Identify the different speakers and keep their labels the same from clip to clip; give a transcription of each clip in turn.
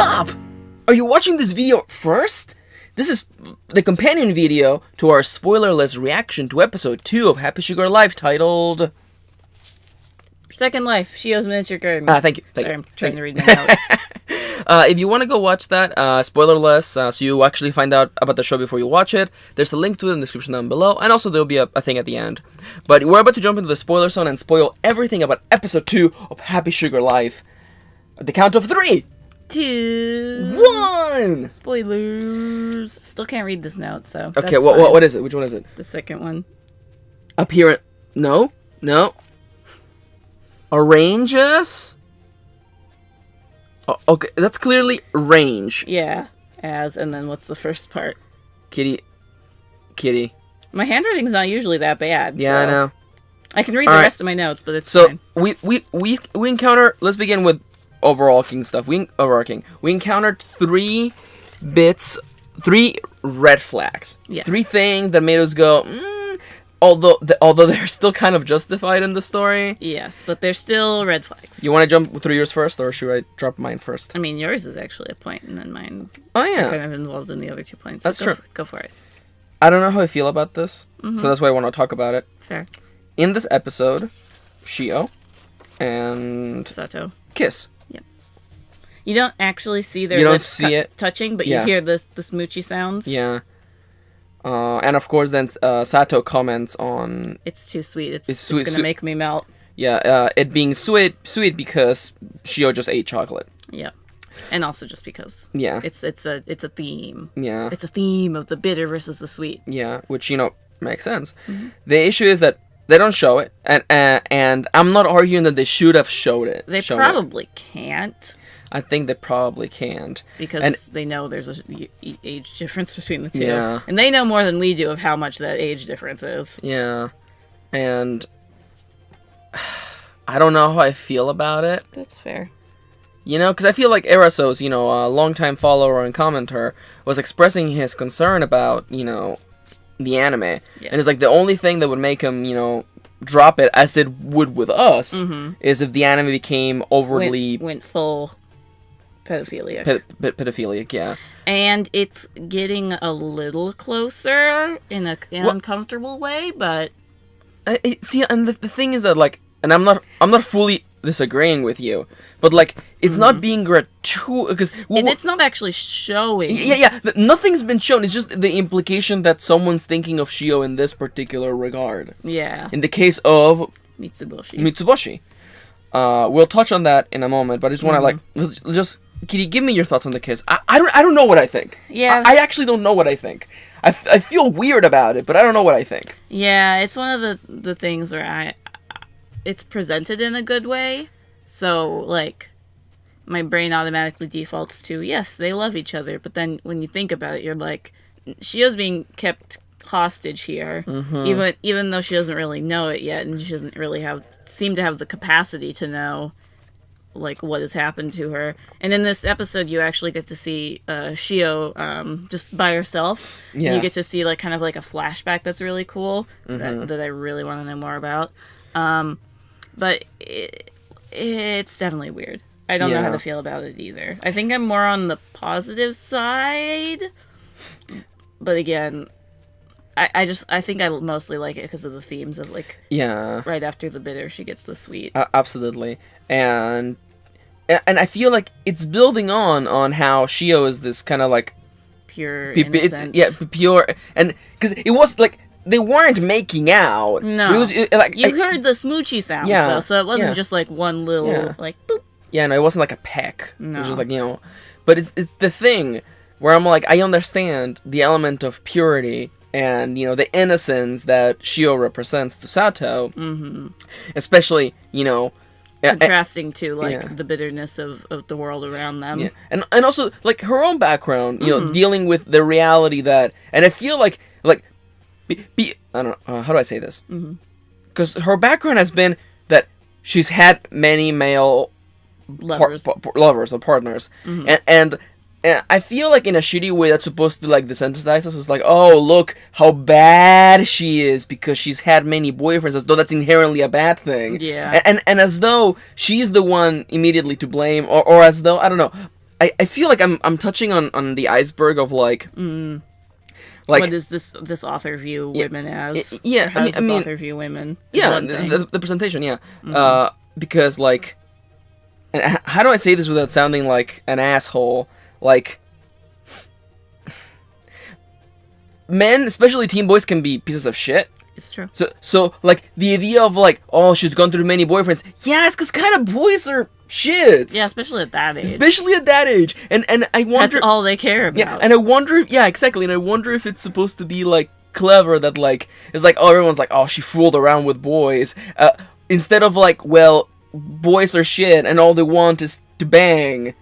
Speaker 1: Stop! Are you watching this video first? This is the companion video to our spoilerless reaction to episode 2 of Happy Sugar Life, titled...
Speaker 2: Second Life, Shio's MistreKirin.
Speaker 1: Thank you.
Speaker 2: Sorry, I'm trying to read my notes.
Speaker 1: If you want to go watch that, spoilerless, so you actually find out about the show before you watch it, there's a link to it in the description down below, and also there'll be a thing at the end. But we're about to jump into the spoiler zone and spoil everything about episode 2 of Happy Sugar Life. At the count of 3,
Speaker 2: 2,
Speaker 1: 1!
Speaker 2: Spoilers. Still can't read this note, so.
Speaker 1: Okay, what is it? Which one is it?
Speaker 2: The second one.
Speaker 1: Appearance. No. Arranges? Oh, okay, that's clearly range.
Speaker 2: Yeah, and then what's the first part?
Speaker 1: Kitty.
Speaker 2: My handwriting's not usually that bad.
Speaker 1: Yeah,
Speaker 2: so
Speaker 1: I know.
Speaker 2: I can read the rest of my notes, but it's
Speaker 1: so
Speaker 2: fine.
Speaker 1: we encounter. Let's begin with overarching stuff. We encountered 3 red flags.
Speaker 2: Yeah.
Speaker 1: 3 things that made us go. Although they're still kind of justified in the story.
Speaker 2: Yes, but they're still red flags.
Speaker 1: You want to jump through yours first, or should I drop mine first?
Speaker 2: I mean, yours is actually a point, and then mine.
Speaker 1: Oh yeah.
Speaker 2: Kind of involved in the other 2 points.
Speaker 1: That's true.
Speaker 2: Go for it.
Speaker 1: I don't know how I feel about this, so that's why I want to talk about it.
Speaker 2: Fair.
Speaker 1: In this episode, Shio and
Speaker 2: Sato
Speaker 1: kiss.
Speaker 2: Yep. You don't actually see their lips touching, but you hear the smoochy sounds.
Speaker 1: Yeah. And of course, then Sato comments on...
Speaker 2: It's too sweet. It's going to make me melt.
Speaker 1: Yeah, it being sweet because Shio just ate chocolate.
Speaker 2: Yeah. And also just because.
Speaker 1: Yeah.
Speaker 2: It's a theme.
Speaker 1: Yeah.
Speaker 2: It's a theme of the bitter versus the sweet.
Speaker 1: Yeah, which, makes sense. The issue is that they don't show it, and I'm not arguing that they should have showed it.
Speaker 2: They probably can't.
Speaker 1: I think they probably can't.
Speaker 2: Because they know there's a age difference between the 2.
Speaker 1: Yeah.
Speaker 2: And they know more than we do of how much that age difference is.
Speaker 1: Yeah. And I don't know how I feel about it.
Speaker 2: That's fair.
Speaker 1: Because I feel like Eraso's, a longtime follower and commenter, was expressing his concern about, the anime. Yeah. And it's like the only thing that would make him, drop it as it would with us is if the anime became overly...
Speaker 2: Went full... pedophilic.
Speaker 1: Pedophilic, yeah.
Speaker 2: And it's getting a little closer in an uncomfortable way, but...
Speaker 1: See, and the thing is that, and I'm not fully disagreeing with you, but, it's not being gratuitous, because...
Speaker 2: it's not actually showing.
Speaker 1: Yeah, nothing's been shown, it's just the implication that someone's thinking of Shio in this particular regard.
Speaker 2: Yeah.
Speaker 1: In the case of...
Speaker 2: Mitsuboshi.
Speaker 1: We'll touch on that in a moment, but I just want to, just... Kitty, give me your thoughts on the kiss. I don't know what I think.
Speaker 2: Yeah.
Speaker 1: I actually don't know what I think. I feel weird about it, but I don't know what I think.
Speaker 2: Yeah, it's one of the things where it's presented in a good way. So, my brain automatically defaults to, yes, they love each other. But then when you think about it, you're like, Shio's being kept hostage here. Even though she doesn't really know it yet. And she doesn't really seem to have the capacity to know what has happened to her. And in this episode, you actually get to see Shio just by herself. Yeah. And you get to see kind of a flashback that's really cool that I really want to know more about. But it's definitely weird. I don't know how to feel about it either. I think I'm more on the positive side. But again, I think I mostly like it because of the themes of right after the bitter she gets the sweet.
Speaker 1: Absolutely. And I feel like it's building on how Shio is this kind of
Speaker 2: pure innocent.
Speaker 1: Pure, and because it was they weren't making out.
Speaker 2: No,
Speaker 1: it was
Speaker 2: you heard the smoochy sounds though, so it wasn't just one little boop.
Speaker 1: Yeah, no, it wasn't a peck.
Speaker 2: No.
Speaker 1: It was just but it's the thing where I'm I understand the element of purity and the innocence that Shio represents to Sato, especially
Speaker 2: contrasting to the bitterness of the world around them.
Speaker 1: Yeah. And also her own background, dealing with the reality that, and I feel I don't know, how do I say this? Because her background has been that she's had many male lovers or partners, and I feel in a shitty way that's supposed to desensitize us. It's oh, look how bad she is because she's had many boyfriends, as though that's inherently a bad thing.
Speaker 2: Yeah.
Speaker 1: And as though she's the one immediately to blame, or as though, I don't know. I feel like I'm touching on the iceberg of like.
Speaker 2: Like, what does this author view women as?
Speaker 1: Yeah,
Speaker 2: how does this author view women?
Speaker 1: Yeah, the presentation, yeah. Because, like, and how do I say this without sounding like an asshole? Like, men, especially teen boys, can be pieces of shit.
Speaker 2: It's true.
Speaker 1: So like, the idea of, like, oh, she's gone through many boyfriends. Yeah, it's because kind of boys are shits.
Speaker 2: Yeah, especially at that age.
Speaker 1: And I wonder...
Speaker 2: That's all they care about.
Speaker 1: Yeah, and I wonder... Yeah, exactly. And I wonder if it's supposed to be, like, clever that, like... It's like, oh, everyone's like, oh, she fooled around with boys. Instead of, like, well, boys are shit and all they want is to bang.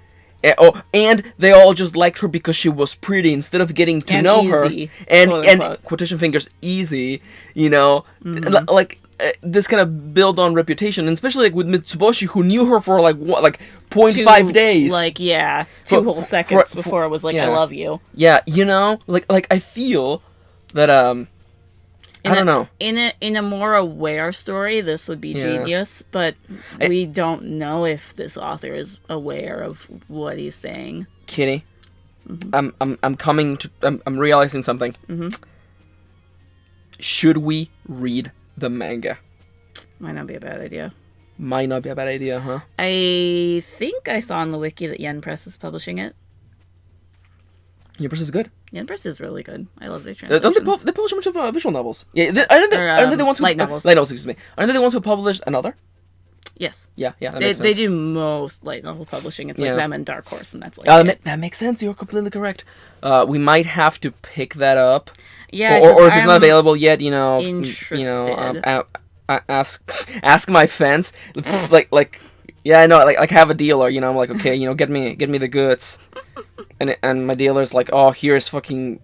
Speaker 1: And they all just liked her because she was pretty instead of getting to know
Speaker 2: easy,
Speaker 1: her. And quotation fingers, easy, you know? Like... this kind of build on reputation, and especially like with Mitsuboshi, who knew her for like 0.5 days.
Speaker 2: Like, yeah, 2 whole seconds before it was like, I love you.
Speaker 1: Yeah, you know, like I feel that I don't know.
Speaker 2: In a more aware story, this would be genius, but we don't know if this author is aware of what he's saying.
Speaker 1: Kitty, I'm realizing something. Should we read the manga?
Speaker 2: Might not be a bad idea.
Speaker 1: Might not be a bad idea, huh?
Speaker 2: I think I saw on the wiki that Yen Press is publishing it.
Speaker 1: Yen Press is good.
Speaker 2: Yen Press is really good. I love their translations.
Speaker 1: Don't they publish a bunch of visual novels? Yeah, aren't they the ones who...
Speaker 2: Light novels.
Speaker 1: Light novels, excuse me. Aren't they the ones who published another?
Speaker 2: Yes.
Speaker 1: Yeah, that makes sense.
Speaker 2: They do most light novel publishing. It's like them and Dark Horse, and that's like
Speaker 1: that makes sense. You're completely correct. We might have to pick that up.
Speaker 2: Yeah,
Speaker 1: or if it's not available yet, you know,
Speaker 2: interested.
Speaker 1: Ask my fence, like have a dealer, you know. I'm like, okay, you know, get me the goods, and my dealer's like, oh, here's fucking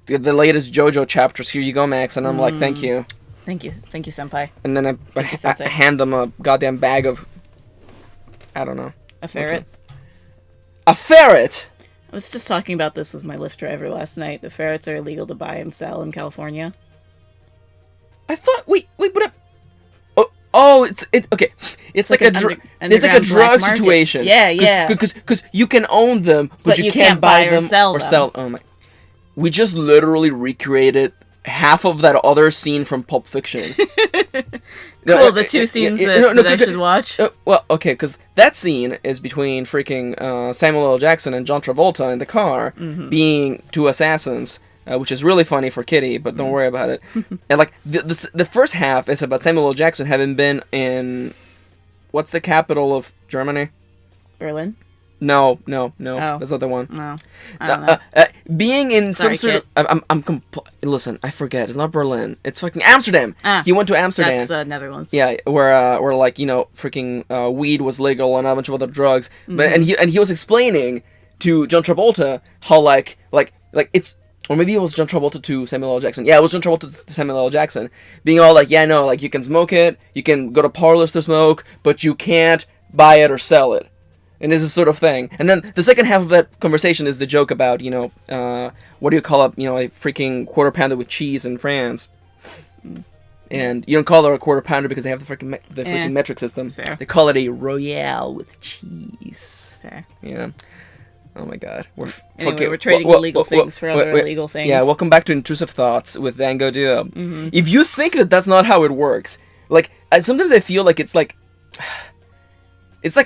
Speaker 1: the latest JoJo chapters. Here you go, Max, and I'm like, thank you,
Speaker 2: senpai.
Speaker 1: And then I hand them a goddamn bag of, I don't know,
Speaker 2: a ferret.
Speaker 1: A ferret.
Speaker 2: I was just talking about this with my Lyft driver last night. The ferrets are illegal to buy and sell in California.
Speaker 1: I thought it's okay. It's like a drug situation.
Speaker 2: Yeah.
Speaker 1: Because you can own them, but you can't buy them or sell. Oh my! We just literally recreated half of that other scene from Pulp Fiction.
Speaker 2: Cool, the 2 scenes that I should watch.
Speaker 1: Well, okay, because that scene is between freaking Samuel L. Jackson and John Travolta in the car, being 2 assassins, which is really funny for Kitty, but don't worry about it. And like the first half is about Samuel L. Jackson having been in, what's the capital of Germany?
Speaker 2: Berlin.
Speaker 1: No. That's not the one.
Speaker 2: No, I don't know.
Speaker 1: Being in some sort of... Listen, I forget. It's not Berlin. It's fucking Amsterdam. He went to Amsterdam.
Speaker 2: That's Netherlands.
Speaker 1: Yeah, where like, you know, freaking weed was legal and a bunch of other drugs. But and he was explaining to John Travolta how like it's... Or maybe it was John Travolta to Samuel L. Jackson. Yeah, it was John Travolta to Samuel L. Jackson. Being all like, yeah, no, like, you can smoke it, you can go to parlors to smoke, but you can't buy it or sell it. And this is sort of thing. And then the second half of that conversation is the joke about, you know, what do you call it, you know, a freaking quarter pounder with cheese in France. And you don't call it a quarter pounder because they have the freaking metric system.
Speaker 2: Fair.
Speaker 1: They call it a Royale with cheese.
Speaker 2: Fair.
Speaker 1: Yeah. Oh my god.
Speaker 2: We're trading illegal things for other illegal things.
Speaker 1: Yeah, welcome back to Intrusive Thoughts with Dango Duo. If you think that that's not how it works, like, sometimes I feel like it's like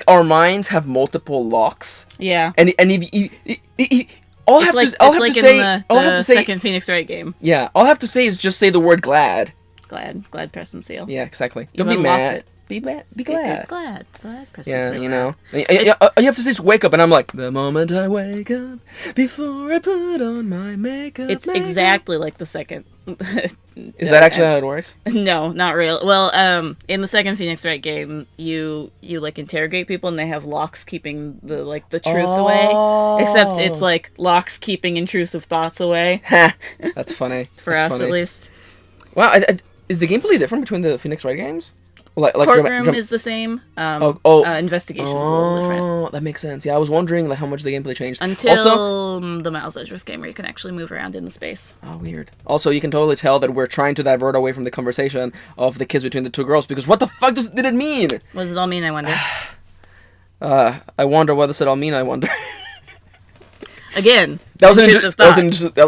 Speaker 1: our minds have multiple locks.
Speaker 2: Yeah.
Speaker 1: And if I'll have to say
Speaker 2: second Phoenix Wright game.
Speaker 1: Yeah, all I have to say is just say the word glad.
Speaker 2: Glad press and seal.
Speaker 1: Yeah, exactly. Don't be mad. Be glad.
Speaker 2: Be glad. Press and seal.
Speaker 1: You know. All you have to say is wake up, and I'm like, the moment I wake up, before I put on my makeup.
Speaker 2: It's exactly like the second.
Speaker 1: Is that actually how it works?
Speaker 2: No, not real. Well, in the second Phoenix Wright game, you like interrogate people, and they have locks keeping the truth away. Except it's like locks keeping intrusive thoughts away.
Speaker 1: That's funny.
Speaker 2: For us, at least.
Speaker 1: Wow, is the gameplay different between the Phoenix Wright games? Like
Speaker 2: Courtroom is the same. Investigation is a little different.
Speaker 1: Oh, that makes sense. Yeah, I was wondering like how much the gameplay changed.
Speaker 2: Until the Miles Edgeworth game where you can actually move around in the space.
Speaker 1: Oh, weird. Also, you can totally tell that we're trying to divert away from the conversation of the kiss between the 2 girls, because what the fuck did it mean?
Speaker 2: What does it all mean, I wonder?
Speaker 1: I wonder what does it all mean, I wonder.
Speaker 2: Again,
Speaker 1: That was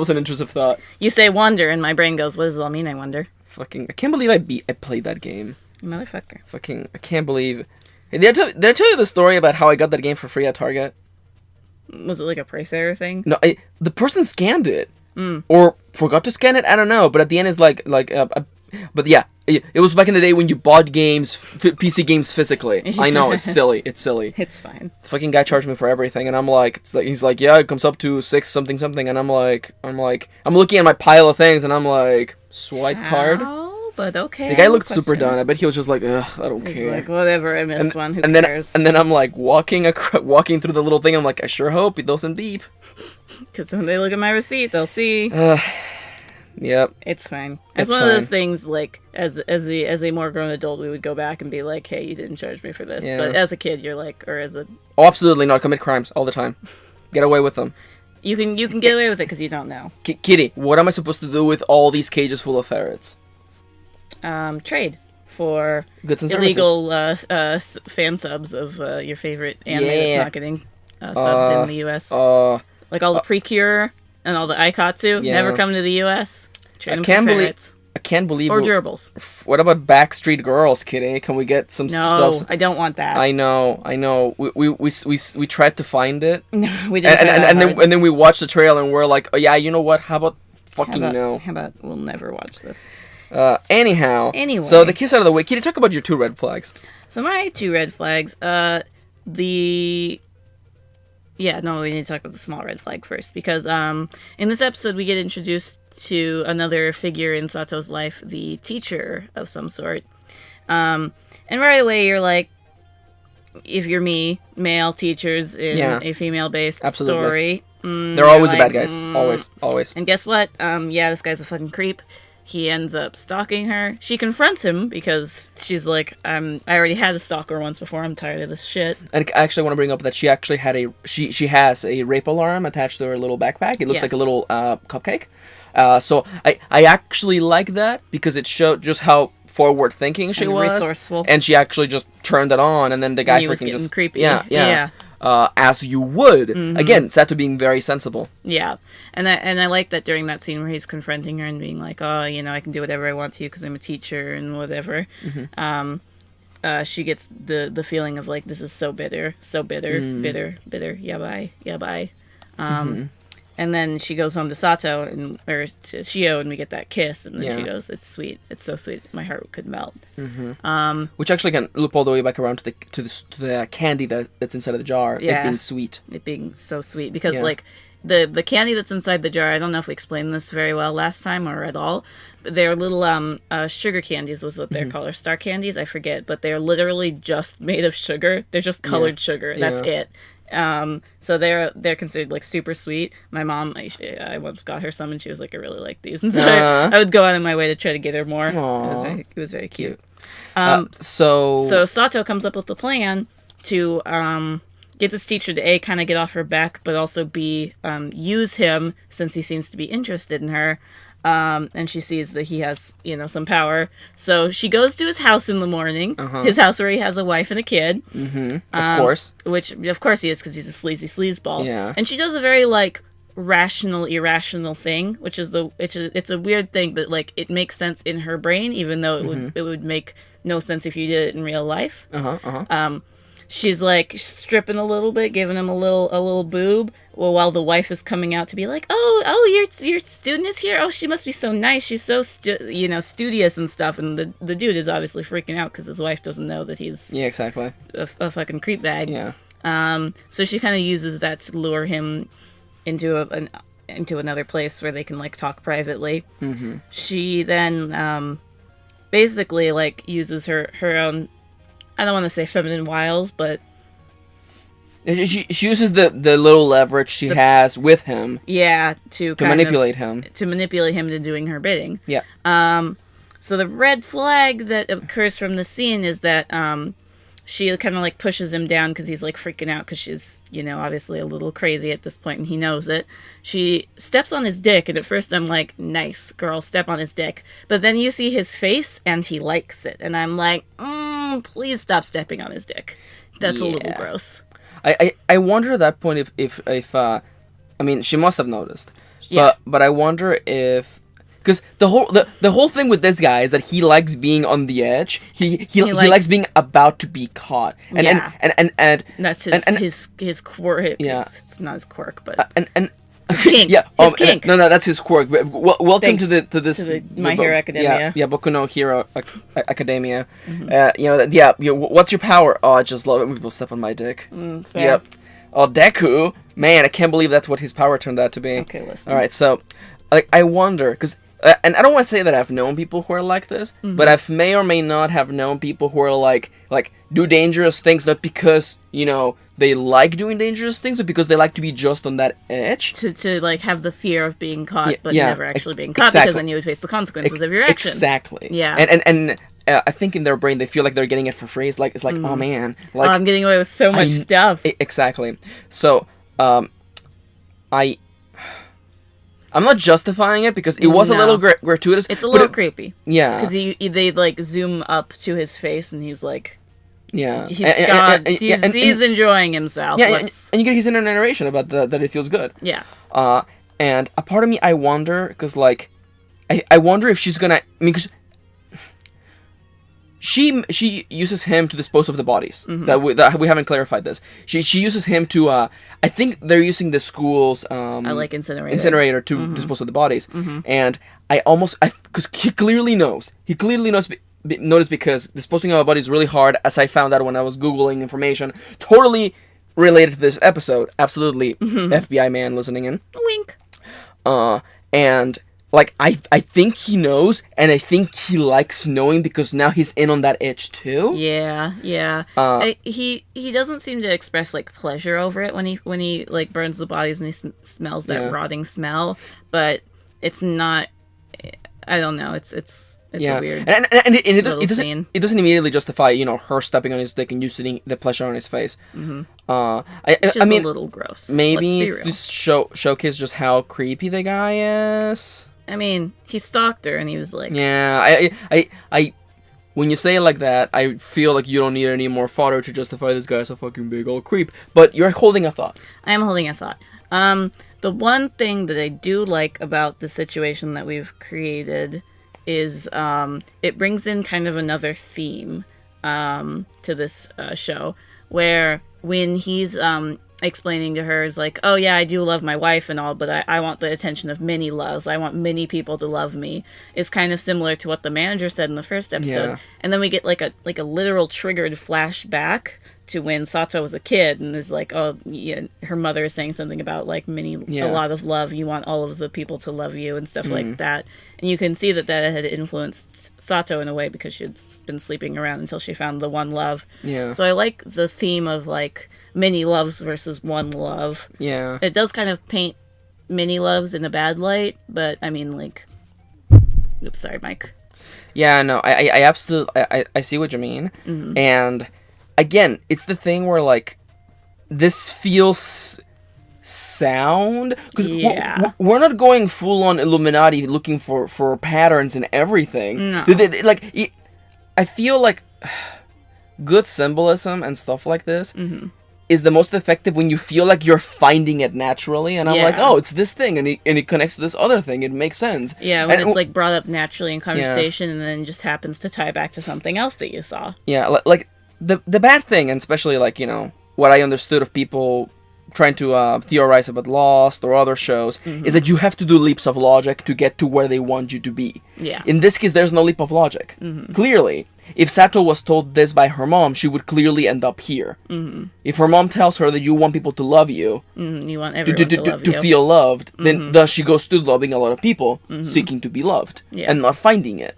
Speaker 1: an intrusive thought.
Speaker 2: You say wonder, and my brain goes, what does it all mean, I wonder?
Speaker 1: Fucking, I can't believe I played that game.
Speaker 2: You motherfucker.
Speaker 1: Fucking, I can't believe. Hey, did I tell you the story about how I got that game for free at Target?
Speaker 2: Was it like a price error thing?
Speaker 1: No, the person scanned it. Or forgot to scan it? I don't know. But at the end, it's but yeah, it was back in the day when you bought games, PC games physically. I know, it's silly. It's silly.
Speaker 2: It's fine.
Speaker 1: The fucking guy charged me for everything, and I'm like, he's like, yeah, it comes up to 6 something something, and I'm looking at my pile of things, and I'm like, swipe card.
Speaker 2: But okay.
Speaker 1: The guy looked super done. I bet he was just like, ugh, I don't care.
Speaker 2: Like, whatever, I missed one. Who cares?
Speaker 1: And then I'm like walking through the little thing. I'm like, I sure hope it doesn't beep.
Speaker 2: Because when they look at my receipt, they'll see.
Speaker 1: Yep.
Speaker 2: It's fine. It's one of those things, like, as a more grown adult, we would go back and be like, hey, you didn't charge me for this. Yeah. But as a kid, you're like, or as a...
Speaker 1: Oh, absolutely not. Commit crimes all the time. Get away with them.
Speaker 2: You can get away with it because you don't know.
Speaker 1: Kitty, what am I supposed to do with all these cages full of ferrets?
Speaker 2: Trade for
Speaker 1: goods and
Speaker 2: illegal fan subs of your favorite anime that's not getting subbed in the U.S. Like all the Precure and all the Aikatsu never come to the U.S. Trade them for ferrets.
Speaker 1: I can't believe
Speaker 2: or gerbils.
Speaker 1: What about Backstreet Girls, Kitty? Can we get some subs?
Speaker 2: No, I don't want that.
Speaker 1: I know. We tried to find it.
Speaker 2: No, we didn't.
Speaker 1: And then we watched the trailer and we're like, oh yeah, you know what? How about no?
Speaker 2: How about we'll never watch this?
Speaker 1: Anyway. So the kiss out of the way. Kitty, talk about your 2 red flags.
Speaker 2: So my 2 red flags. We need to talk about the small red flag first because in this episode we get introduced to another figure in Sato's life, the teacher of some sort. And right away you're like, if you're me, male teachers in a female-based story.
Speaker 1: They're always the bad guys. Always.
Speaker 2: And guess what? This guy's a fucking creep. He ends up stalking her. She confronts him because she's like, I already had a stalker once before. I'm tired of this shit. And
Speaker 1: I actually want to bring up that she actually had she has a rape alarm attached to her little backpack. It looks like a little cupcake. So I actually like that because it showed just how forward thinking she was.
Speaker 2: Resourceful.
Speaker 1: And she actually just turned it on, and then the guy
Speaker 2: freaking just creepy.
Speaker 1: Yeah. As you would. Again, Sato being very sensible.
Speaker 2: Yeah. And I like that during that scene where he's confronting her and being like, oh, I can do whatever I want to you because I'm a teacher and whatever. She gets the feeling of like, this is so bitter, bitter, yeah, bye. And then she goes home to Sato or to Shio, and we get that kiss, and then she goes, "It's sweet. It's so sweet. My heart could melt."
Speaker 1: Which actually can loop all the way back around to the candy that's inside of the jar.
Speaker 2: Yeah.
Speaker 1: It being sweet.
Speaker 2: It being so sweet because like the candy that's inside the jar. I don't know if we explained this very well last time or at all. But they're little sugar candies was what they're called, or star candies. I forget, but they're literally just made of sugar. They're just colored sugar. That's it. So they're considered like super sweet. My mom, I once got her some and she was like, I really like these, and so I would go out of my way to try to get her more. It was very cute. So Sato comes up with the plan to get this teacher to kind of get off her back, but also use him since he seems to be interested in her. And she sees that he has, some power. So she goes to his house in the morning. His house where he has a wife and a kid.
Speaker 1: Of course.
Speaker 2: Which, of course he is, because he's a sleazy sleazeball.
Speaker 1: Yeah.
Speaker 2: And she does a very, rational, irrational thing, which is it's a weird thing, but, it makes sense in her brain, even though it would make no sense if you did it in real life. She's stripping a little bit, giving him a little boob, while the wife is coming out to be like, oh, your student is here. Oh, she must be so nice. She's so studious and stuff. And the dude is obviously freaking out because his wife doesn't know that he's
Speaker 1: exactly
Speaker 2: a fucking creep bag.
Speaker 1: Yeah.
Speaker 2: So she kind of uses that to lure him into another place where they can talk privately. She then basically uses her own. I don't want to say feminine wiles, but
Speaker 1: she uses the little leverage she has with him.
Speaker 2: Yeah, to
Speaker 1: manipulate him.
Speaker 2: To manipulate him into doing her bidding.
Speaker 1: Yeah.
Speaker 2: So the red flag that occurs from the scene is that she kind of pushes him down because he's freaking out because she's obviously a little crazy at this point and he knows it. She steps on his dick, and at first I'm like, nice girl, step on his dick. But then you see his face and he likes it, and I'm like, please stop stepping on his dick. That's a little gross.
Speaker 1: I wonder at that point if I mean, she must have noticed.
Speaker 2: Yeah.
Speaker 1: But I wonder if... Because the whole thing with this guy is that he likes being on the edge. He likes being about to be caught. And
Speaker 2: that's his quirk.
Speaker 1: Yeah.
Speaker 2: It's not his quirk, but
Speaker 1: kink. Yeah.
Speaker 2: His kink.
Speaker 1: No, that's his quirk. Welcome to this
Speaker 2: My Hero Academia.
Speaker 1: Yeah, Boku no Hero Academia. What's your power? Oh, I just love it when people step on my dick.
Speaker 2: Fair.
Speaker 1: Yep. Oh, Deku, man, I can't believe that's what his power turned out to be.
Speaker 2: Okay, listen.
Speaker 1: All right, so like I wonder because. And I don't want to say that I've known people who are like this, but I may or may not have known people who are like do dangerous things not because they like doing dangerous things, but because they like to be just on that edge.
Speaker 2: To like have the fear of being caught, but never actually being caught, because then you would face the consequences of your action.
Speaker 1: Exactly.
Speaker 2: Yeah.
Speaker 1: And I think in their brain they feel like they're getting it for free. It's like oh man, like
Speaker 2: I'm getting away with so much stuff.
Speaker 1: Exactly. So I'm not justifying it because it was a little gratuitous.
Speaker 2: It's a little creepy.
Speaker 1: Yeah.
Speaker 2: Because they like zoom up to his face and he's like,
Speaker 1: yeah,
Speaker 2: he's enjoying himself.
Speaker 1: Yeah, and you get his inner narration about that it feels good.
Speaker 2: Yeah.
Speaker 1: And a part of me, I wonder, because like, I wonder if she's gonna. I mean, because she uses him to dispose of the bodies. That we haven't clarified this. She uses him to. I think they're using the school's incinerator to dispose of the bodies. And because he clearly knows. Noticed because disposing of a body is really hard, as I found out when I was Googling information. Totally related to this episode. Absolutely, FBI man listening in.
Speaker 2: Wink.
Speaker 1: And. Like, I think he knows, and I think he likes knowing because now he's in on that itch, too.
Speaker 2: Yeah. He doesn't seem to express, like, pleasure over it when he like, burns the bodies and he smells that rotting smell, but it's not... I don't know, it's a weird
Speaker 1: it doesn't immediately justify, her stepping on his dick and you seeing the pleasure on his face.
Speaker 2: Which is a little gross.
Speaker 1: Maybe it's to showcase just how creepy the guy is.
Speaker 2: I mean, he stalked her, and he was like...
Speaker 1: Yeah, I when you say it like that, I feel like you don't need any more fodder to justify this guy as a fucking big old creep. But you're holding a thought.
Speaker 2: I am holding a thought. The one thing that I do like about the situation that we've created is it brings in kind of another theme to this show, where when he's... explaining to her is like, oh yeah, I do love my wife and all, but I want the attention of many loves. I want many people to love me. Is kind of similar to what the manager said in the first episode. Yeah. And then we get like a literal triggered flashback to when Sato was a kid, and is like, oh yeah, her mother is saying something about like a lot of love. You want all of the people to love you and stuff like that. And you can see that had influenced Sato in a way because she'd been sleeping around until she found the one love.
Speaker 1: Yeah.
Speaker 2: So I like the theme of like many loves versus one love.
Speaker 1: Yeah.
Speaker 2: It does kind of paint many loves in a bad light, but I mean, like... Oops, sorry, Mike.
Speaker 1: Yeah, no, I absolutely... I see what you mean. And, again, it's the thing where, like, this feels sound. Because we're not going full-on Illuminati looking for patterns and everything.
Speaker 2: No.
Speaker 1: I feel like good symbolism and stuff like this... is the most effective when you feel like you're finding it naturally, and I'm like, oh, it's this thing, and it connects to this other thing. It makes sense.
Speaker 2: Yeah, when it's like brought up naturally in conversation, and then just happens to tie back to something else that you saw.
Speaker 1: Yeah, like the bad thing, and especially like what I understood of people trying to theorize about Lost or other shows, is that you have to do leaps of logic to get to where they want you to be.
Speaker 2: Yeah.
Speaker 1: In this case, there's no leap of logic. Clearly. If Sato was told this by her mom, she would clearly end up here. If her mom tells her that you want people to love you,
Speaker 2: you want everyone to love you.
Speaker 1: To feel loved, then thus she goes to loving a lot of people, seeking to be loved, and not finding it.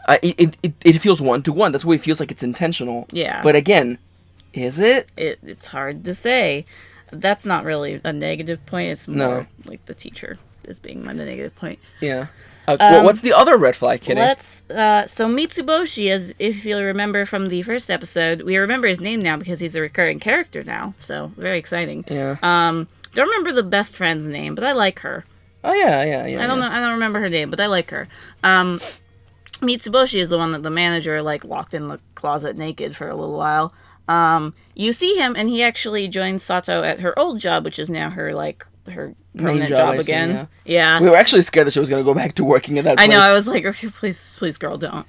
Speaker 1: It feels one-to-one. That's why it feels like it's intentional.
Speaker 2: Yeah.
Speaker 1: But again, is it?
Speaker 2: It's hard to say. That's not really a negative point. It's more like the teacher is being the negative point.
Speaker 1: Yeah. What's the other red flag, Kitty?
Speaker 2: So Mitsuboshi, as if you'll remember from the first episode, we remember his name now because he's a recurring character now. So very exciting.
Speaker 1: Yeah.
Speaker 2: Don't remember the best friend's name, but I like her.
Speaker 1: Oh yeah.
Speaker 2: I don't know. I don't remember her name, but I like her. Mitsuboshi is the one that the manager like locked in the closet naked for a little while. You see him, and he actually joins Sato at her old job, which is now her like her
Speaker 1: Main
Speaker 2: permanent
Speaker 1: job,
Speaker 2: job
Speaker 1: I assume,
Speaker 2: again. Yeah.
Speaker 1: We were actually scared that she was going to go back to working at that place.
Speaker 2: I know. I was like, okay, please, girl, don't.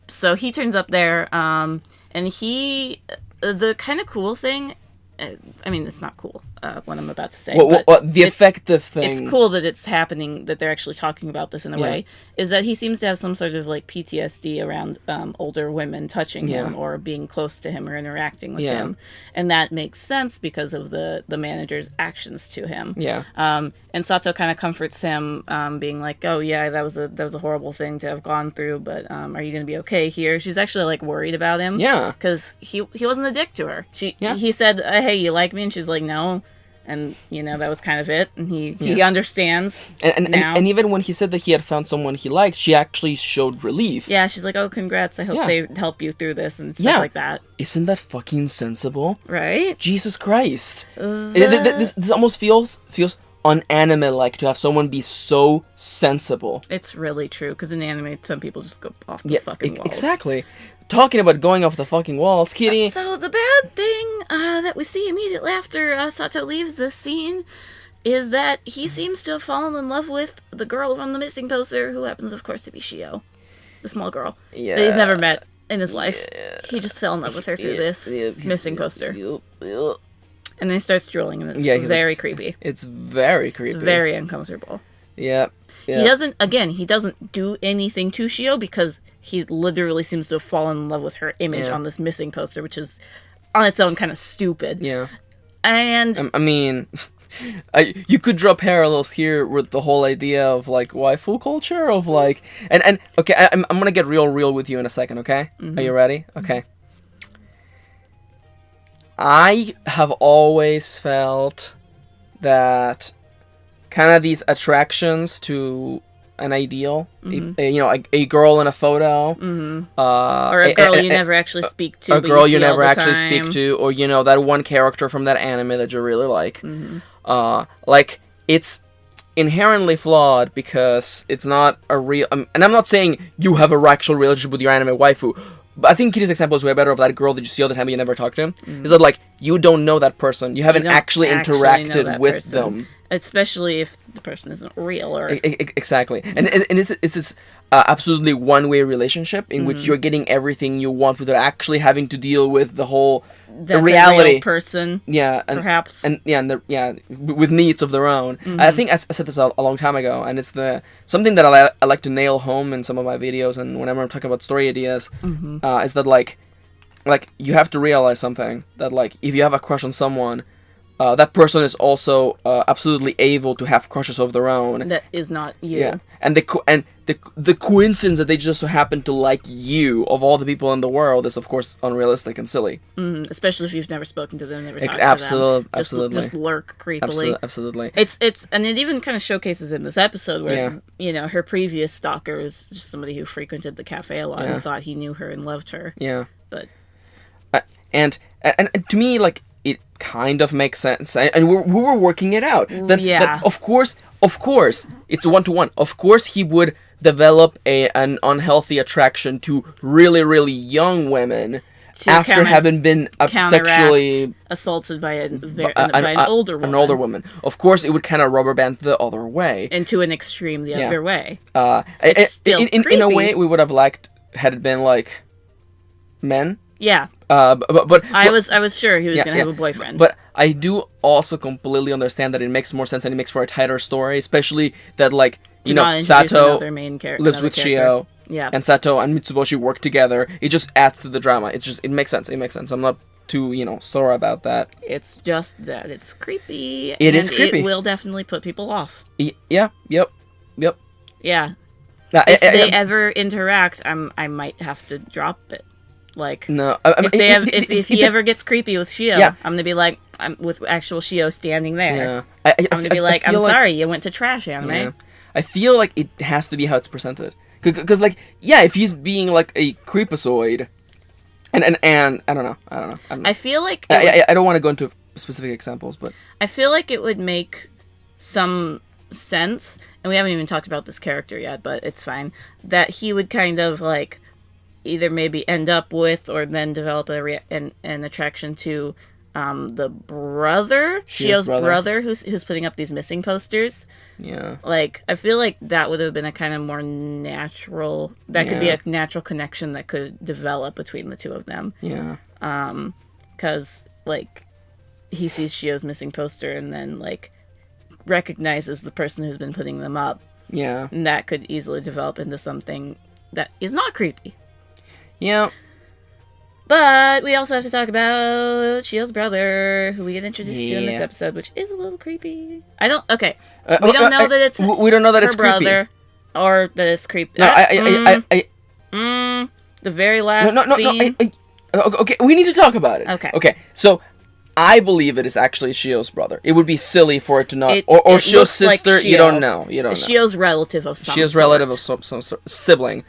Speaker 2: So he turns up there, and the kind of cool thing. I mean, it's not cool, what I'm about to say.
Speaker 1: The effective thing.
Speaker 2: It's cool that it's happening, that they're actually talking about this in a way, is that he seems to have some sort of, like, PTSD around older women touching him or being close to him or interacting with him. And that makes sense because of the manager's actions to him.
Speaker 1: Yeah.
Speaker 2: And Sato kind of comforts him, being like, oh, yeah, that was a horrible thing to have gone through, but are you going to be okay here? She's actually, like, worried about him.
Speaker 1: Yeah.
Speaker 2: Because he wasn't a dick to her. He said, hey, you like me? And she's like, no. And, that was kind of it. And he understands now.
Speaker 1: And even when he said that he had found someone he liked, she actually showed relief.
Speaker 2: Yeah, she's like, oh, congrats. I hope they help you through this and stuff like that.
Speaker 1: Isn't that fucking sensible?
Speaker 2: Right?
Speaker 1: Jesus Christ. This almost feels un-anime-like to have someone be so sensible.
Speaker 2: It's really true, because in anime, some people just go off the fucking walls.
Speaker 1: Exactly. Talking about going off the fucking walls, Kitty.
Speaker 2: So the bad thing that we see immediately after Sato leaves this scene is that he seems to have fallen in love with the girl from the missing poster, who happens, of course, to be Shio, the small girl that he's never met in his life. He just fell in love with her through this missing poster. And then he starts drooling, and it's very creepy.
Speaker 1: It's very creepy.
Speaker 2: It's very uncomfortable.
Speaker 1: Yeah.
Speaker 2: He doesn't do anything to Shio because he literally seems to have fallen in love with her image on this missing poster, which is on its own kind of stupid.
Speaker 1: Yeah.
Speaker 2: And
Speaker 1: I mean, you could draw parallels here with the whole idea of like waifu culture of like and okay, I'm gonna get real with you in a second, okay? Mm-hmm. Are you ready? Okay. I have always felt that kind of these attractions to an ideal, a girl in a photo,
Speaker 2: or a girl you never actually speak to,
Speaker 1: a girl you never actually speak to, or that one character from that anime that you really like. Like, it's inherently flawed because it's not a real. And I'm not saying you have a actual relationship with your anime waifu. But I think Kitty's example is way better of that girl that you see all the time but you never talk to. Is that like you don't know that person, you haven't actually interacted with them,
Speaker 2: especially if the person isn't real or
Speaker 1: exactly. And it's this absolutely one-way relationship in which you're getting everything you want without actually having to deal with the whole reality.
Speaker 2: A real person, perhaps,
Speaker 1: with needs of their own. I think I said this a long time ago, and it's something that I like to nail home in some of my videos and whenever I'm talking about story ideas, is that like you have to realize something, that like if you have a crush on someone, that person is also absolutely able to have crushes of their own.
Speaker 2: That is not you.
Speaker 1: Yeah, and the coincidence that they just so happen to like you of all the people in the world is of course unrealistic and silly.
Speaker 2: Especially if you've never spoken to them, never talked to them.
Speaker 1: Absolutely.
Speaker 2: Just lurk creepily.
Speaker 1: Absolutely.
Speaker 2: It's and it even kind of showcases in this episode where her previous stalker is just somebody who frequented the cafe a lot and thought he knew her and loved her.
Speaker 1: Yeah.
Speaker 2: But
Speaker 1: and to me, like, it kind of makes sense, and we were working it out. That of course, it's 1-to-1. Of course, he would develop an unhealthy attraction to really, really young women after having been sexually
Speaker 2: assaulted by an older woman.
Speaker 1: An older woman. Of course, it would kind of rubber band the other way.
Speaker 2: Into an extreme the other way.
Speaker 1: It's still in a way, we would have liked had it been like men.
Speaker 2: Yeah.
Speaker 1: But
Speaker 2: I was sure he was going to have a boyfriend.
Speaker 1: But I do also completely understand that it makes more sense and it makes for a tighter story, especially that, like, Sato lives with Shio.
Speaker 2: Yeah.
Speaker 1: And Sato and Mitsuboshi work together. It just adds to the drama. It makes sense. It makes sense. I'm not too, sore about that.
Speaker 2: It's just that it's creepy.
Speaker 1: It is creepy.
Speaker 2: It will definitely put people off.
Speaker 1: Yeah. Yep.
Speaker 2: Yeah. If they ever interact, I might have to drop it. Like,
Speaker 1: no,
Speaker 2: if he ever gets creepy with Shio, I'm gonna be like, I'm with actual Shio standing there.
Speaker 1: Yeah.
Speaker 2: I'm gonna be like, I'm sorry, you went to trash anime.
Speaker 1: Yeah. I feel like it has to be how it's presented, because like, if he's being like a creepazoid, and I don't know.
Speaker 2: I feel like
Speaker 1: I don't want to go into specific examples, but
Speaker 2: I feel like it would make some sense, and we haven't even talked about this character yet, but it's fine, that he would kind of like either maybe end up with or then develop an attraction to the brother,
Speaker 1: Shio's
Speaker 2: brother, who's putting up these missing posters.
Speaker 1: Yeah.
Speaker 2: Like, I feel like that would have been a kind of more natural... That could be a natural connection that could develop between the two of them.
Speaker 1: Yeah.
Speaker 2: Because, like, he sees Shio's missing poster and then, like, recognizes the person who's been putting them up.
Speaker 1: Yeah.
Speaker 2: And that could easily develop into something that is not creepy.
Speaker 1: Yeah.
Speaker 2: But we also have to talk about Shio's brother, who we get introduced to in this episode, which is a little creepy. We don't know that it's
Speaker 1: we don't know that it's
Speaker 2: brother,
Speaker 1: creepy.
Speaker 2: or that it's creepy.
Speaker 1: No,
Speaker 2: the very last scene.
Speaker 1: Okay, we need to talk about it. Okay. So, I believe it is actually Shio's brother. It would be silly for it to not, or Shio's sister. Like Shio. You don't know.
Speaker 2: Shio's relative of some.
Speaker 1: Shio's relative of some sibling.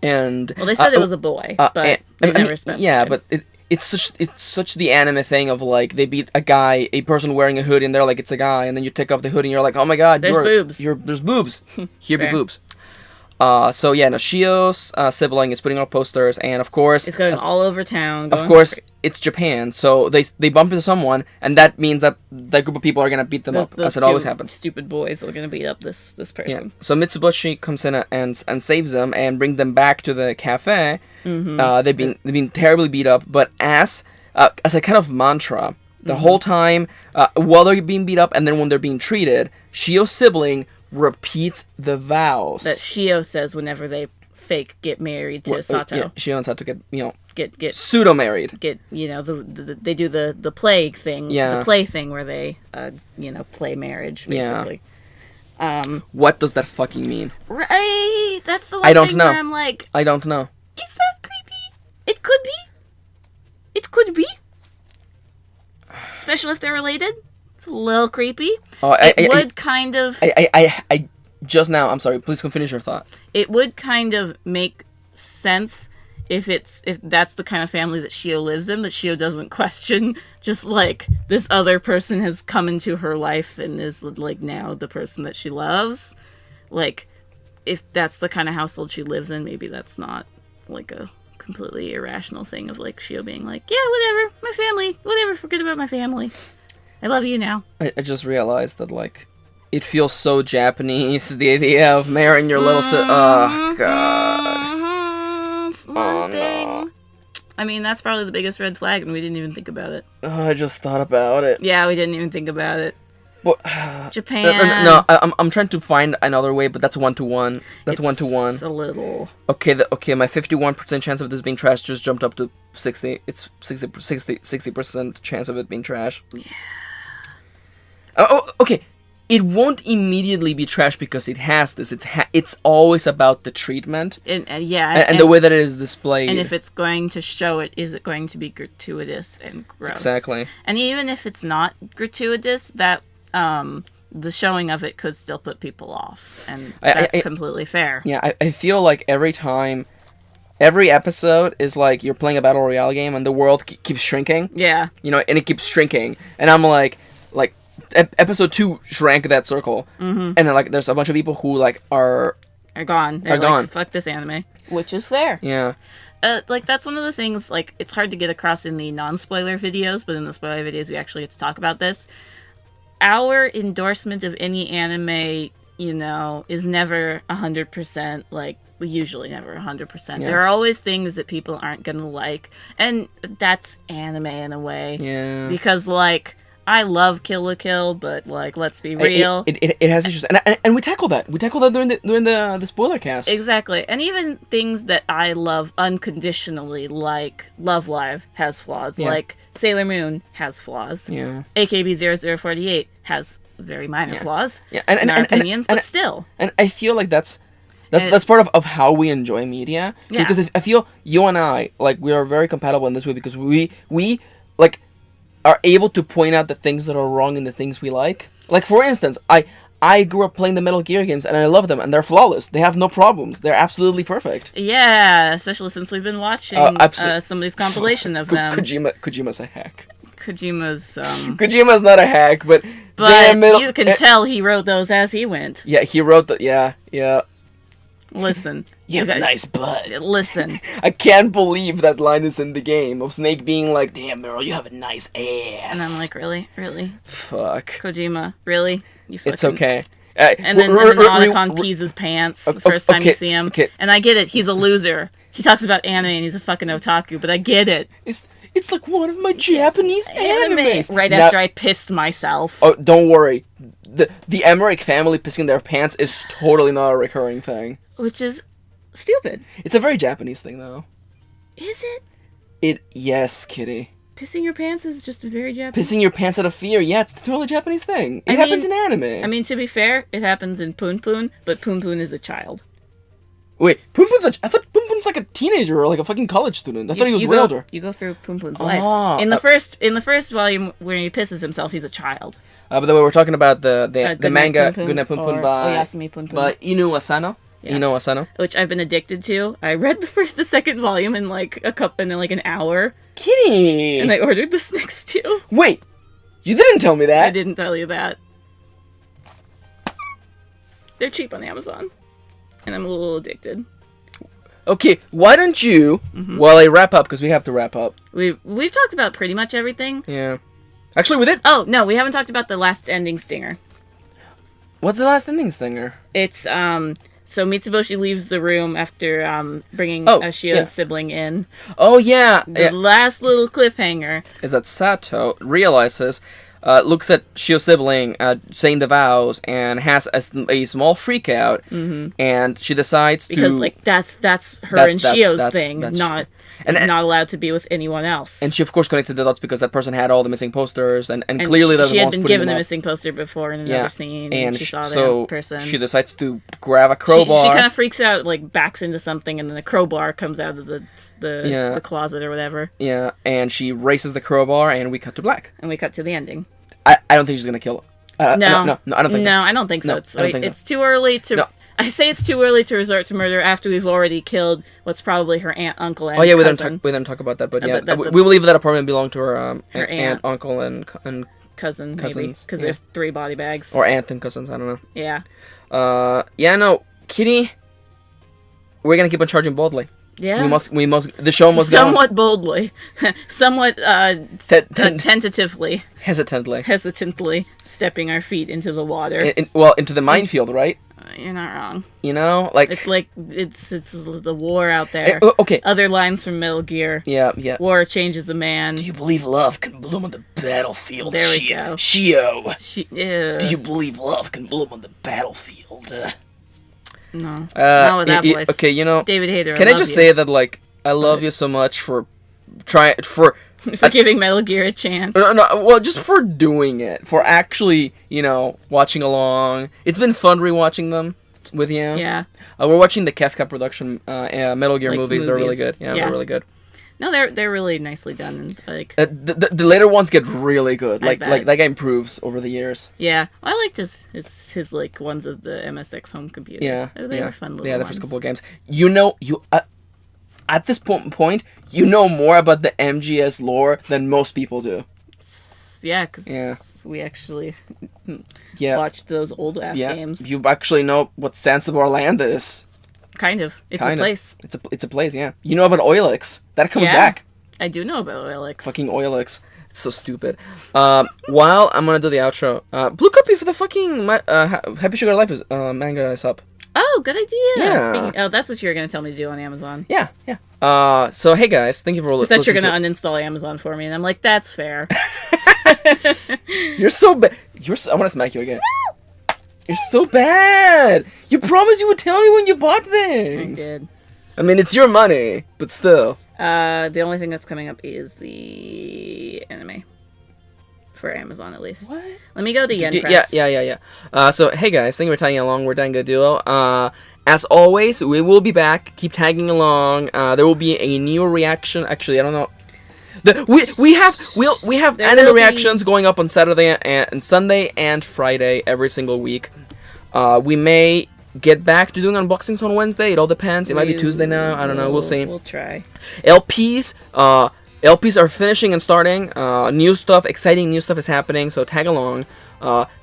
Speaker 1: And
Speaker 2: they said it was a boy, but they never specified.
Speaker 1: Yeah, but it's such the anime thing of like they beat a person wearing a hoodie, and they're like it's a guy, and then you take off the hoodie, and you're like, oh my god,
Speaker 2: there's boobs.
Speaker 1: There's boobs. Here be boobs. So yeah, Shio's sibling is putting up posters, and of course
Speaker 2: it's going all over town.
Speaker 1: Of course, it's Japan, so they bump into someone, and that means that group of people are gonna beat them up, as it always happens.
Speaker 2: Stupid boys are gonna beat up this person.
Speaker 1: Yeah. So Mitsubishi comes in and saves them and brings them back to the cafe. Mm-hmm. They've been terribly beat up, but as a kind of mantra, the whole time while they're being beat up, and then when they're being treated, Shio's sibling repeats the vows
Speaker 2: that Shio says whenever they fake get married to Sato.
Speaker 1: Yeah, Shio and Sato get
Speaker 2: pseudo
Speaker 1: married.
Speaker 2: They do the plague thing.
Speaker 1: Yeah.
Speaker 2: The play thing where they play marriage basically.
Speaker 1: Yeah. What does that fucking mean?
Speaker 2: Right. That's the one
Speaker 1: I don't
Speaker 2: thing
Speaker 1: know.
Speaker 2: Where I'm like,
Speaker 1: I don't know.
Speaker 2: Is that creepy? It could be. It could be. Especially if they're related. It's a little creepy.
Speaker 1: I just now, I'm sorry, please finish your thought.
Speaker 2: It would kind of make sense if that's the kind of family that Shio lives in, that Shio doesn't question, just like this other person has come into her life and is like now the person that she loves. Like, if that's the kind of household she lives in, maybe that's not like a completely irrational thing of like Shio being like, yeah, whatever, my family, whatever, forget about my family. I love you now.
Speaker 1: I just realized that, like, it feels so Japanese, the idea of marrying your little sister. Oh, God.
Speaker 2: It's one thing. No. I mean, that's probably the biggest red flag, and we didn't even think about it.
Speaker 1: Oh, I just thought about it.
Speaker 2: Yeah, we didn't even think about it.
Speaker 1: But,
Speaker 2: Japan.
Speaker 1: No, I'm trying to find another way, but that's 1-to-1. That's 1-to-1.
Speaker 2: It's a little...
Speaker 1: Okay, my 51% chance of this being trash just jumped up to 60. It's 60% chance of it being trash.
Speaker 2: Yeah.
Speaker 1: Okay. It won't immediately be trash because it has this. It's always about the treatment.
Speaker 2: And
Speaker 1: the way that it is displayed.
Speaker 2: And if it's going to show it, is it going to be gratuitous and gross?
Speaker 1: Exactly.
Speaker 2: And even if it's not gratuitous, that the showing of it could still put people off, and that's completely fair.
Speaker 1: Yeah, I feel like every episode is like you're playing a battle royale game, and the world keeps shrinking.
Speaker 2: Yeah.
Speaker 1: And it keeps shrinking, and I'm like. Episode 2 shrank that circle, and then like there's a bunch of people who like are
Speaker 2: gone. They're like, fuck this anime, which is fair.
Speaker 1: Yeah.
Speaker 2: Like that's one of the things. Like it's hard to get across in the non-spoiler videos, but in the spoiler videos we actually get to talk about this. Our endorsement of any anime, is never 100%. Like usually never 100%. Yeah. There are always things that people aren't gonna like, and that's anime in a way.
Speaker 1: Yeah.
Speaker 2: Because like. I love Killough, but like, let's be real.
Speaker 1: It has issues, and we tackle that. We tackle that during the spoiler cast.
Speaker 2: Exactly, and even things that I love unconditionally, like Love Live, has flaws. Yeah. Like Sailor Moon has flaws.
Speaker 1: Yeah.
Speaker 2: AKB 0048 has very minor flaws.
Speaker 1: Yeah,
Speaker 2: in our opinions, but still.
Speaker 1: And I feel like that's part of how we enjoy media.
Speaker 2: Yeah.
Speaker 1: Because I feel you and I we are very compatible in this way because we like. Are able to point out the things that are wrong in the things we like. Like, for instance, I grew up playing the Metal Gear games, and I love them, and they're flawless. They have no problems. They're absolutely perfect.
Speaker 2: Yeah, especially since we've been watching somebody's compilation of them.
Speaker 1: Kojima's a hack.
Speaker 2: Kojima's
Speaker 1: not a hack, but
Speaker 2: you can tell he wrote those as he went.
Speaker 1: Yeah, he wrote the... Yeah.
Speaker 2: Listen,
Speaker 1: You have a nice butt.
Speaker 2: Listen.
Speaker 1: I can't believe that line is in the game of Snake being like, damn, Meryl, you have a nice ass.
Speaker 2: And I'm like, really? Really?
Speaker 1: Fuck.
Speaker 2: Kojima, really? You fucking...
Speaker 1: It's okay.
Speaker 2: And then Otacon pees his pants the first time you see him.
Speaker 1: Okay.
Speaker 2: And I get it. He's a loser. He talks about anime and he's a fucking otaku, but I get it.
Speaker 1: It's like one of my Japanese animes.
Speaker 2: Right after I pissed myself.
Speaker 1: Oh, don't worry. The Emmerich family pissing their pants is totally not a recurring thing.
Speaker 2: Which is stupid.
Speaker 1: It's a very Japanese thing, though.
Speaker 2: Is it?
Speaker 1: Yes, Kitty.
Speaker 2: Pissing your pants is just very Japanese.
Speaker 1: Pissing your pants out of fear, yeah, it's a totally Japanese thing. It happens in anime.
Speaker 2: I mean, to be fair, it happens in Poon Poon, but Poon Poon is a child.
Speaker 1: Wait, Poon Poon's I thought Poon Poon's like a teenager or like a fucking college student. I thought he was way older.
Speaker 2: You go through Poon Poon's life. In the first volume where he pisses himself, he's a child.
Speaker 1: By the way, we're talking about the manga
Speaker 2: Poon Poon,
Speaker 1: Goodnight Poon Poon by
Speaker 2: Oyasumi Poon Poon.
Speaker 1: by Inu Asano.
Speaker 2: Yeah.
Speaker 1: Inu Asano.
Speaker 2: Which I've been addicted to. I read the second volume in like an hour.
Speaker 1: Kitty!
Speaker 2: And I ordered this next two.
Speaker 1: Wait! You didn't tell me that!
Speaker 2: I didn't tell you that. They're cheap on Amazon. And I'm a little addicted.
Speaker 1: Okay, why don't you, while I wrap up, because we have to wrap up.
Speaker 2: We've talked about pretty much everything.
Speaker 1: Yeah. Actually, we did.
Speaker 2: Oh, no, we haven't talked about the last ending stinger.
Speaker 1: What's the last ending stinger?
Speaker 2: It's, so Mitsuboshi leaves the room after, bringing Shio's sibling in.
Speaker 1: Oh, yeah.
Speaker 2: The last little cliffhanger
Speaker 1: is that Sato realizes, looks at Shio's sibling, saying the vows, and has a small freak out, and she decides to...
Speaker 2: Because, like, that's her and Shio's thing, not allowed to be with anyone else.
Speaker 1: And she, of course, connected the dots because that person had all the missing posters, and clearly
Speaker 2: she had been given a missing poster before in another scene, and she saw that person.
Speaker 1: She decides to grab a crowbar.
Speaker 2: She kind of freaks out, like, backs into something, and then the crowbar comes out of the closet or whatever. Yeah,
Speaker 1: and she races the crowbar, and we cut to black.
Speaker 2: And we cut to the ending.
Speaker 1: I don't think she's gonna kill her. No, I don't think so.
Speaker 2: No, I don't think so. It's too early to...
Speaker 1: No.
Speaker 2: I say it's too early to resort to murder after we've already killed what's probably her aunt, uncle, and cousin.
Speaker 1: We didn't talk about that, but we believe that apartment belonged to her aunt, uncle, and
Speaker 2: cousin,
Speaker 1: cousins,
Speaker 2: maybe, because there's 3 body bags.
Speaker 1: Or aunt and cousins, I don't know.
Speaker 2: Yeah.
Speaker 1: No, Kitty, we're gonna keep on charging boldly.
Speaker 2: Yeah.
Speaker 1: We must. The show must go on.
Speaker 2: Somewhat boldly, somewhat tentatively, hesitantly stepping our feet into the water.
Speaker 1: Into the minefield, right?
Speaker 2: You're not wrong.
Speaker 1: You know, like
Speaker 2: it's the war out there.
Speaker 1: Okay.
Speaker 2: Other lines from Metal Gear.
Speaker 1: Yeah.
Speaker 2: War changes a man.
Speaker 1: Do you believe love can bloom on the battlefield?
Speaker 2: There we go.
Speaker 1: Shio.
Speaker 2: Do
Speaker 1: you believe love can bloom on the battlefield?
Speaker 2: No. Not with that voice.
Speaker 1: Okay, you know,
Speaker 2: David Hayter.
Speaker 1: Can I just say that, like, I love you so much for
Speaker 2: giving Metal Gear a chance.
Speaker 1: Well, just for doing it, for actually, watching along. It's been fun rewatching them with you.
Speaker 2: Yeah.
Speaker 1: We're watching the Kefka production Metal Gear movies. They're really good. Yeah, they're really good.
Speaker 2: No, they're really nicely done, and like
Speaker 1: the later ones get really good. Like that guy improves over the years.
Speaker 2: Yeah, I liked his like ones of the MSX home computer.
Speaker 1: Yeah,
Speaker 2: they were fun little
Speaker 1: the first couple of games. At this point, you know more about the MGS lore than most people do.
Speaker 2: Yeah, because we actually watched those old ass games.
Speaker 1: You actually know what Zanzibar Land is.
Speaker 2: Kind of. It's a place.
Speaker 1: It's a place, yeah. You know about Oilix. That comes back.
Speaker 2: I do know about Oilix.
Speaker 1: Fucking Oilix. It's so stupid. While I'm gonna do the outro, blue copy for the fucking Happy Sugar Life is manga is up.
Speaker 2: Oh, good idea.
Speaker 1: Yeah.
Speaker 2: That's what you were gonna tell me to do on Amazon.
Speaker 1: Yeah. So hey guys, thank you for listening.
Speaker 2: I thought you were gonna uninstall Amazon for me, and I'm like, that's fair.
Speaker 1: You're so bad. I want to smack you again. You're so bad. You promised you would tell me when you bought things.
Speaker 2: I did.
Speaker 1: I mean, it's your money, but still.
Speaker 2: The only thing that's coming up is the anime. For Amazon, at least.
Speaker 1: What?
Speaker 2: Let me go to Yen Press.
Speaker 1: Yeah. So, hey guys, thank you for tagging along. We're Dango Duo. As always, we will be back. Keep tagging along. There will be a new reaction. Actually, I don't know. We have anime reactions going up on Saturday and Sunday and Friday every single week. We may get back to doing unboxings on Wednesday. It all depends. It might be Tuesday now. I don't know. We'll see.
Speaker 2: We'll try.
Speaker 1: LPs. LPs are finishing and starting. New stuff, exciting new stuff is happening, so tag along.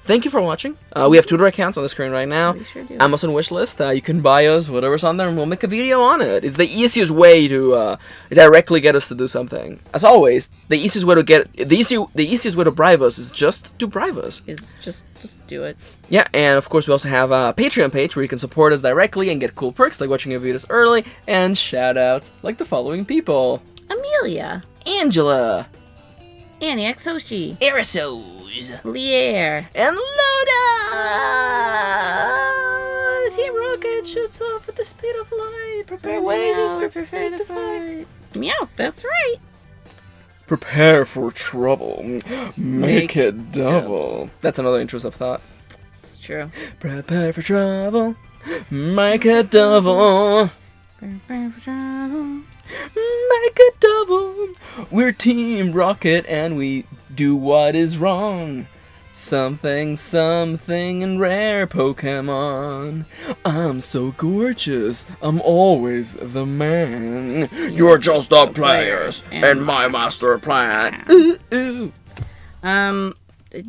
Speaker 1: Thank you for watching. We have Twitter accounts on the screen right now.
Speaker 2: We sure do.
Speaker 1: Amazon wishlist. You can buy us, whatever's on there, and we'll make a video on it. It's the easiest way to directly get us to do something. As always, the easiest way to bribe us is just to bribe us.
Speaker 2: Is just do it.
Speaker 1: Yeah, and of course we also have a Patreon page where you can support us directly and get cool perks like watching our videos early and shoutouts like the following people:
Speaker 2: Amelia,
Speaker 1: Angela,
Speaker 2: Annie X Hoshi,
Speaker 1: Aerosos,
Speaker 2: Leire,
Speaker 1: and Loda! Team Rocket shoots off at the speed of light. Prepare waves,
Speaker 2: prepare to fight. Meow, that's right.
Speaker 1: Prepare for trouble. Make it double. That's another intrusive thought.
Speaker 2: It's true.
Speaker 1: Prepare for trouble. Make it double.
Speaker 2: Prepare for trouble.
Speaker 1: Make it double. We're Team Rocket and we do what is wrong. Something, and rare Pokemon. I'm so gorgeous. I'm always the man. You're just the players and my master plan. Ooh, ooh.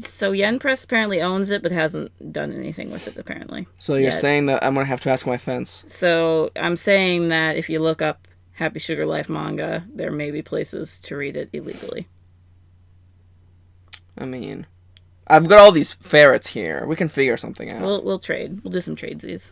Speaker 2: So Yen Press apparently owns it, but hasn't done anything with it apparently.
Speaker 1: So you're saying that I'm gonna have to ask my fence?
Speaker 2: So I'm saying that if you look up Happy Sugar Life manga, there may be places to read it illegally.
Speaker 1: I mean, I've got all these ferrets here. We can figure something out.
Speaker 2: We'll trade. We'll do some tradesies.